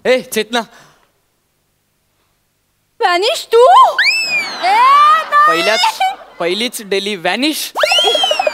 ए चेतना, vanish तू? पहिलीच daily vanish.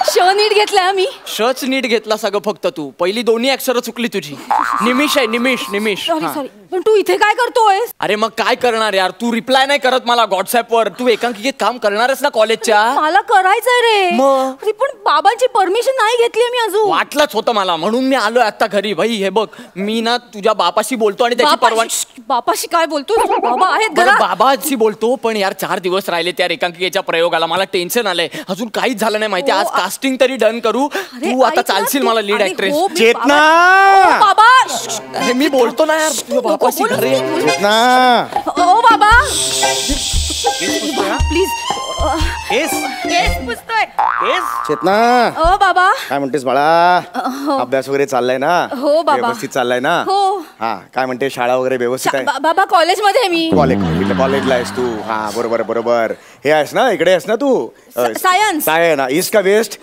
श नीट घेतलाय मी. शच नीट घेतला सगळं फक्त तू. पहिली दोन्ही अक्षरं चुकली तुझी. निमिष आहे, निमिष. सॉरी पण तू इथे काय करतोय? अरे मग काय करणार यार, तू रिप्लाय नाही करत मला व्हॉट्सअप वर. तू एकांकिकेत काम करणारच ना कॉलेजच्या? मला करायचंय रे. मग? अरे पण बाबांची परमिशन नाही घेतली मी अजून. वाटलंच होतं मला, म्हणून मी आलोय आता घरी. भाई हे बघ, मी ना तुझ्या बापाशी बोलतो आणि त्याची परवानगी. बापाशी काय बोलतो? बाबा आहेत घरात. बाबाशी बोलतो, पण यार 4 दिवस राहिले त्या एकांकिकेच्या प्रयोगाला. मला टेन्शन आलंय, अजून काहीच झालं नाही माहिती. आज कास्टिंग तरी डन करू. तू आता चालशील मला लीड ऍक्ट्रेस? चेतना बाबा. अरे मी बोलतो ना यार तुझ्या बापाशी घरी. चेतना ओ बाबा प्लीज. चेतना ओ बाबा. काय म्हणतेस बाळा? अभ्यास वगैरे चाललाय ना? हो बाबा. व्यवस्थित चाललाय ना? हो. हा काय म्हणते, शाळा वगैरे व्यवस्थित आहे? बाबा कॉलेजमध्ये आहे मी. कॉलेजला आहेस तू? हा बरोबर. हे आहेस ना, इकडे आहेस ना तू? सायन्स. ना ईस्ट का वेस्ट?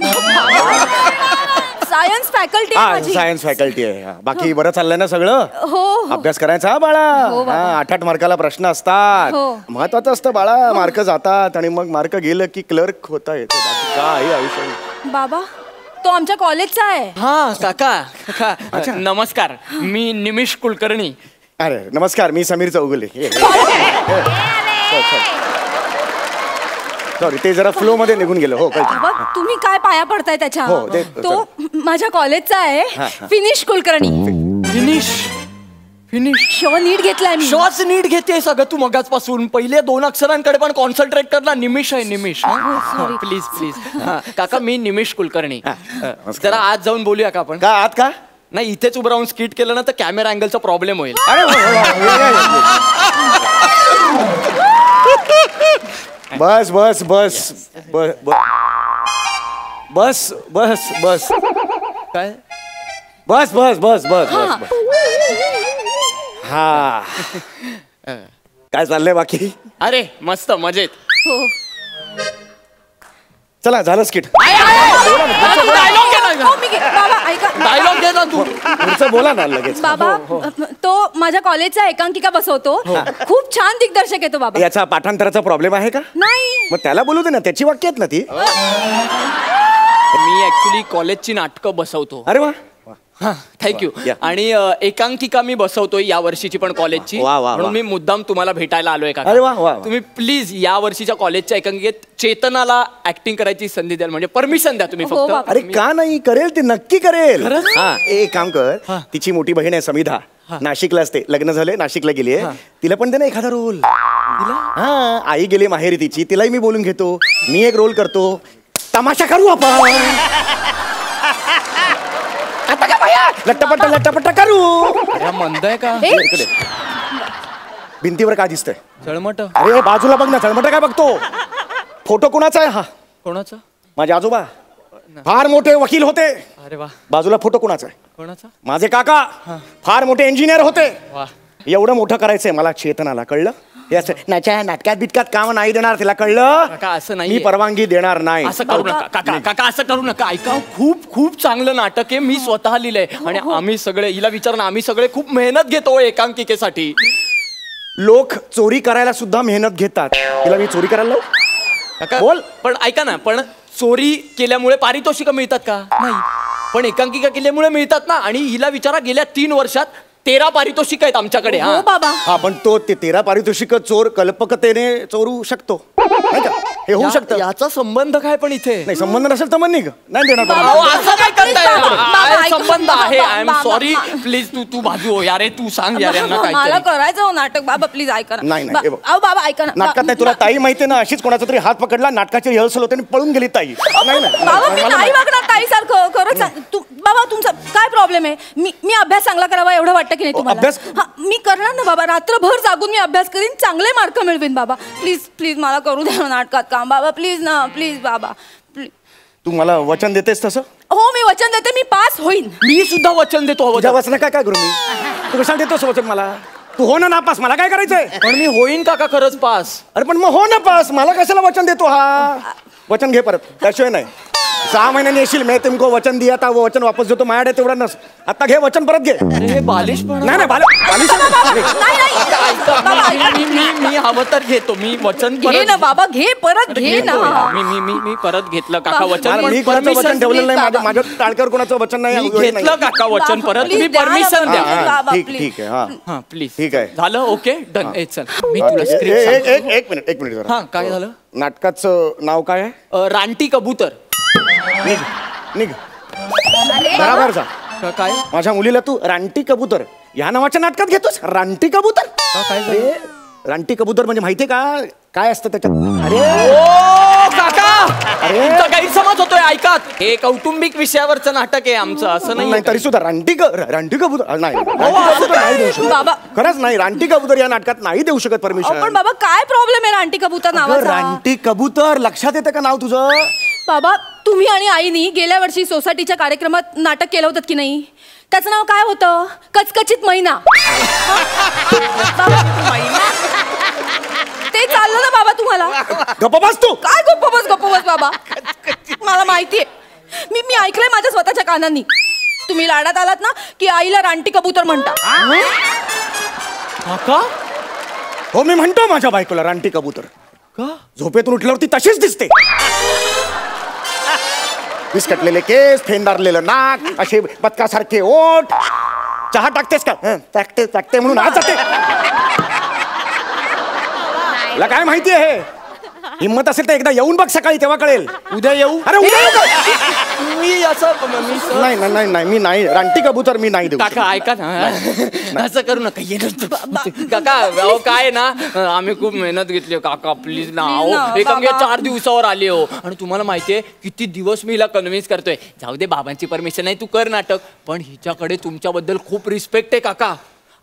सायन्स फॅकल्टी आहे माझी. सायन्स फॅकल्टी आहे. बाकी बरं चाललंय ना सगळं? हो. अभ्यास करायचा हा बाळा. 8-8 मार्काला प्रश्न असतात. महत्वाचं असतं बाळा. मार्क जातात आणि मग मार्क गेलं की क्लर्क होता येतं. बाकी काय आयुष्य. बाबा तो आमच्या कॉलेजचा आहे. हा काका नमस्कार, मी निमिष कुलकर्णी. अरे नमस्कार, मी समीर चौगुले. सॉरी, ते जरा फ्लो मध्ये निघून गेलं. हो बाबा तुम्ही काय पाया पडताय त्याच्या? हो, तो माझ्या कॉलेजचा आहे. फिनिश कुलकर्णी. फिनिश श नीट घेतलाय मी. श्वास नीट घेते सगळं तू मगाचपासून. पहिले 2 अक्षरांकडे पण कॉन्सन्ट्रेट कर ना. निमिष आहे, निमिष. प्लीज. काका मी निमिष कुलकर्णी. जरा आज जाऊन बोलूया का आपण? का आत का? नाही, इथेच उभं राहून स्किट केलं ना तर कॅमेरा अँगलचा प्रॉब्लेम होईल. अरे बस काय? बस. हा काय चाललंय बाकी? अरे मस्त मजेत. हो. चला झालं स्किट. डायलॉग दे ना तू. पुढचं बोला ना लगेच. बाबा तो माझ्या कॉलेजचा एकांकिका बसवतो. खूप छान दिग्दर्शक आहे तो बाबा. याचा पाठांतराचा प्रॉब्लेम आहे का? नाही. मग त्याला बोलू दे ना, त्याची वाक्य आहेत ना ती. मी ऍक्च्युली कॉलेजची नाटकं बसवतो. अरे वा. थँक्यू. आणि एकांकिका मी बसवतोय या वर्षीची पण कॉलेजची. म्हणून मी मुद्दाम तुम्हाला भेटायला आलोय का? अरे वा. तुम्ही प्लीज या वर्षीच्या कॉलेजच्या एकांकिकेत चेतनाला ऍक्टिंग करायची संधी द्याल, म्हणजे परमिशन द्या तुम्ही फक्त. अरे का नाही, करेल ती, नक्की करेल. हा एक काम कर, तिची मोठी बहीण आहे समिधा, नाशिकला असते. लग्न झालंय, नाशिकला गेली आहे. तिला पण दे ना एखादा रोल. हा आई गेली माहेरी तिची, तिलाही मी बोलून घेतो. मी एक रोल करतो. तमाशा करू आपण. लट्टापट्टा करू. मंद आहे का? भिंतीवर काय दिसतंय? चळमट. अरे बाजूला बघ ना, चळमट काय बघतो? फोटो कोणाचा आहे हा? कोणाचा? माझे आजोबा फार मोठे वकील होते. अरे वा. बाजूला फोटो कोणाचा आहे? कोणाचा? माझे काका फार मोठे इंजिनियर होते. वा. एवढं मोठं करायचंय मला चेतनाला, कळलं? नाटकात बिटकात काम नाही देणार, तिला कळलं? काका असं नाही, मी परवानगी देणार नाही. असं करू नका काका, असं करू नका. ऐका, खूप चांगलं नाटक आहे. मी स्वतः लिहिलंय आणि आम्ही सगळे, हिला विचार ना, आम्ही सगळे खूप मेहनत घेतो एकांकिकेसाठी. लोक चोरी करायला सुद्धा मेहनत घेतात. तिला मी चोरी करायला लावू? काका बोल. पण ऐका ना, पण चोरी केल्यामुळे पारितोषिकं मिळतात का? नाही. पण एकांकिका केल्यामुळे मिळतात ना. आणि हिला विचारा, गेल्या 3 वर्षात 13 पारितोषिक आहेत आमच्याकडे. हो बाबा. हा पण तो 13 पारितोषिक चोर कल्पकतेने चोरू शकतो, नाही का? हे होऊ शकतं. याचा संबंध काय पण इथे? नाही, संबंध नसेल तर मग नाही देणार. असं काय करताय? संबंध आहे. I am sorry. प्लीज तू बाजू हो यार. तू सांग यार यांना काय. मला करायचं हो नाटक. बाबा प्लीज ऐका ना. नाही बाबा ऐका ना. नाटकात नाही. तुला ताई माहितीये ना, अशीच कोणाचा तरी हात पकडला, नाटकाची रिहर्सल होते आणि पळून गेली ताई. बाबा मी नाही वागणार ताई सारखं. खरंच बाबा, तुमचा काय प्रॉब्लेम आहे? मी अभ्यास चांगला करावा एवढं वाटतं की नाही तुम्हाला? मी करणार ना बाबा. रात्रभर जागून मी अभ्यास करीन, चांगले मार्क मिळवीन बाबा. प्लीज मला करू द्या नाटकात काम बाबा. प्लीज ना, प्लीज बाबा. तू मला वचन देतेस तसं? हो मी वचन देते, मी पास होईन. मी सुद्धा वचन देतो. तुझ्या वचन काय करू मी? तू कशाला देतोस वचन मला? तू हो ना नापास, मला काय करायचंय? पण मी होईन काका खरंच पास. अरे पण मग हो ना पास, मला कशाला वचन देतो हा? वचन घे परत, त्याशिवाय नाही. 6 महिन्यांनी येशील मैं तुमको वचन दिया था वो वचन वापस देतो माझ्याकडे तेवढा नस आता घे वचन परत घे अरे बालिश पण नाही बालिश मी हवं तर घेतो मी वचन घे ना बाबा घे परत घे ना मी परत घेतलं काका वचन मी कोणाचं वचन ठेवलेलं नाही माझ्या टाळक्यावर कोणाचं वचन नाही घेतलं काका वचन परत तुम्ही परमिशन द्या ठीक आहे हा प्लीज ठीक आहे झालं ओके डन चल मी तुला स्क्रिप्ट एक मिनिट जरा हा काय झालं नाटकाचं नाव काय आहे रानटी कबूतर निघ बराबर जा काय माझ्या मुलीला तू रानटी कबूतर या नावाच्या नाटकात घेतोस रानटी कबूतर काय अरे रानटी कबूतर म्हणजे माहितीये का काय असतं त्याच्यात अरे काका तुमचा गैरसमज होतोय ऐकात हे कौटुंबिक विषयावरचं नाटक आहे आमचं असं नाही तरी सुद्धा रानटी कबूतर नाही बाबा खरंच नाही रानटी कबूतर या नाटकात नाही देऊ शकत परमिशन पण बाबा काय प्रॉब्लेम आहे रानटी कबूतर नावाचा रानटी कबूतर लक्षात येतं का नाव तुझं बाबा तुम्ही आणि आईनी गेल्या वर्षी सोसायटीच्या कार्यक्रमात नाटक केलं होतं की नाही त्याचं नाव काय होतं कचकचित मैना ते चाललं ना बाबा तुम्हाला गप्प बस तू काय गप्प बस बाबा मला माहितीये मी ऐकलंय माझ्या स्वतःच्या कानांनी तुम्ही लाडात आलात ना की आईला रानटी कबूतर म्हणता काका हो मी म्हणतो माझ्या बायकोला रानटी कबूतर का झोपेतून उठल्यावरती तशीच दिसते विस्कटलेले केस फेंदारलेलं नाक असे बदकासारखे ओठ चहा टाकतेस का टाकते म्हणून आज जाते तुला काय माहिती आहे हिम्मत असेल तर एकदा येऊन बघ सकाळी तेव्हा कळेल उद्या येऊ अरे उद्या मी असं नाही मी नाही रानटी कबूतर मी नाही देऊ काका ऐका ना असं करू नका काका अहो काय ना आम्ही खूप मेहनत घेतली काका प्लीज ना अहो एका 4 दिवसावर आले हो आणि तुम्हाला माहितीये किती दिवस मी हिला कन्व्हिन्स करतोय जाऊ दे बाबांची परमिशन आहे तू कर नाटक पण हिच्याकडे तुमच्याबद्दल खूप रिस्पेक्ट आहे काका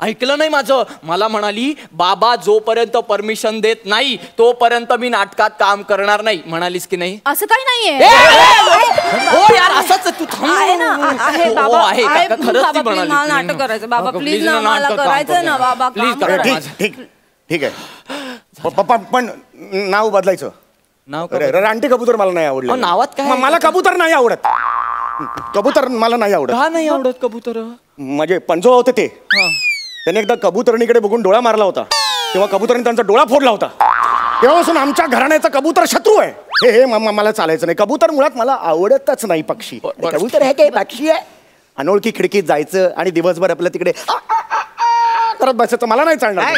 ऐकलं नाही माझं मला म्हणाली बाबा जोपर्यंत परमिशन देत नाही तोपर्यंत मी नाटकात काम करणार नाही म्हणालीस की नाही असं काही नाहीये हो यार असंच तू आहे ना आहे बाबा आहे काका खरंच ती म्हणाली नाटक करायचं बाबा प्लीज ना मला करायचं ना बाबा प्लीज ठीक आहे पप्पा पण नाव बदलायचं नाव रानटी कबूतर मला नाही आवडलं नावात काय मला कबूतर नाही आवडत कबूतर मला नाही आवडत का नाही आवडत कबूतर म्हणजे पंजोबा होते ते त्याने एकदा कबुतरणीकडे बघून डोळा मारला होता तेव्हा कबुतरणी त्यांचा डोळा फोडला होता तेव्हापासून आमच्या घराण्याचा कबूतर शत्रू आहे हे मला चालायचं नाही कबूतर मुळात मला आवडतच नाही पक्षी कबूतर हे काही पक्षी आहे अनोळखी खिडकीत जायचं आणि दिवसभर आपल्या तिकडे करत बसायचं मला नाही चालणार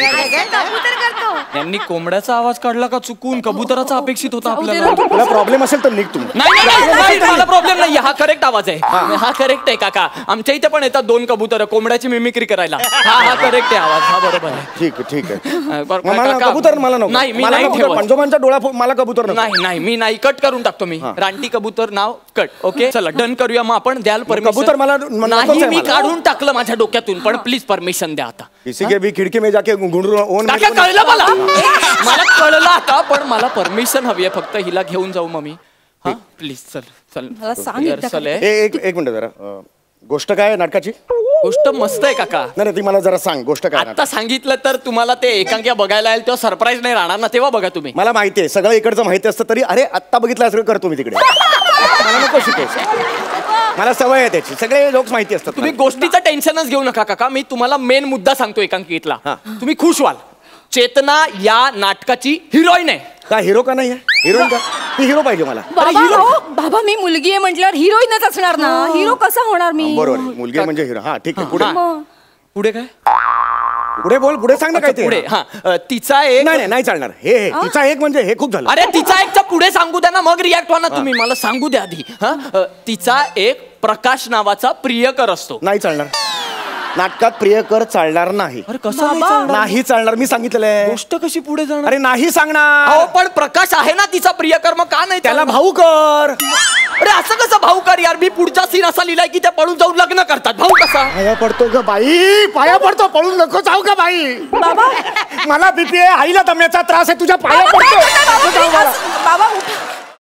यांनी कोंबड्याचा आवाज काढला का चुकून कबुतराचा अपेक्षित होता आपल्याला तुला प्रॉब्लेम असेल तर निघ तुम्ही नाही मला प्रॉब्लेम नाही हा करेक्ट आवाज आहे हा करेक्ट आहे काका आमच्या इथे पण येतात 2 कबूतर कोंबड्याची मिमिक्री करायला हा करेक्ट आहे आवाज हा बरोबर आहे ठीक आहे कबूतर मला नको नाही मी नाही पंजोबांचा डोळा मला कबूतर नाही मी नाही कट करून टाकतो मी रानटी कबूतर नाव कट ओके चला डन करूया मग आपण द्याल परमिशन कबूतर मला नाही मी काढून टाकलं माझ्या डोक्यातून पण प्लीज परमिशन द्या आता किसी के भी खिड़की में जाके कळलं मला कळलं आता पण मला परमिशन हवी आहे फक्त हिला घेऊन जाऊ मम्मी हा प्लीज चल एक मिनिट जरा गोष्ट काय नाटकाची गोष्ट मस्त आहे काका नाही ती मला जरा सांग गोष्ट काय आता सांगितलं तर तुम्हाला ते एकांकिका बघायला येईल तेव्हा सरप्राईज नाही राहणार ना तेव्हा बघा तुम्ही मला माहिती आहे सगळं इकडचं माहिती असतं तरी अरे आत्ता बघितलं असं करतो मी तिकडे मला नको शिकायचं मला सवय आहे त्याची सगळे लोक माहिती असतात तुम्ही गोष्टीचं टेन्शनच घेऊ नका काका मी तुम्हाला मेन मुद्दा सांगतो एकांकिकेतला तुम्ही खुश व्हाल चेतना या नाटकाची हिरोईन आहे का हिरो का नाही हिरोईन का ती हिरो पाहिजे मला बाबा मी मुलगी आहे म्हटल्यावर हिरोईनच असणार ना हिरो कसा होणार मी बरोबर मुलगी म्हणजे हिरो हा ठीक आहे पुढे काय पुढे बोल पुढे सांग ना काय ते पुढे तिचा एक नाही चालणार हे तिचा एक म्हणजे हे खूप झालं अरे तिचा एकचा पुढे सांगू द्या ना मग रिॲक्ट व्हा ना तुम्ही मला सांगू द्या आधी तिचा एक प्रकाश नावाचा प्रियकर असतो नाही चालणार नाटकात प्रियकर चालणार नाही नाही चालणार मी सांगितलेलं आहे गोष्ट कशी पुढे जाणार अरे नाही सांगणार पण प्रकाश आहे ना तिचा प्रियकर मग का नाही त्याला भाऊ कर अरे असं कसं भाऊ कर यार मी पुढचा सीन असा लिहिलाय की त्या पळून जाऊन लग्न करतात भाऊ कसा पाया पडतो ग बाई पाया पडतो पळून नको जाऊ का बाई बाबा मला बीपी आहे आईला दम्याचा त्रास आहे तुझ्या पाया पडतो बाबा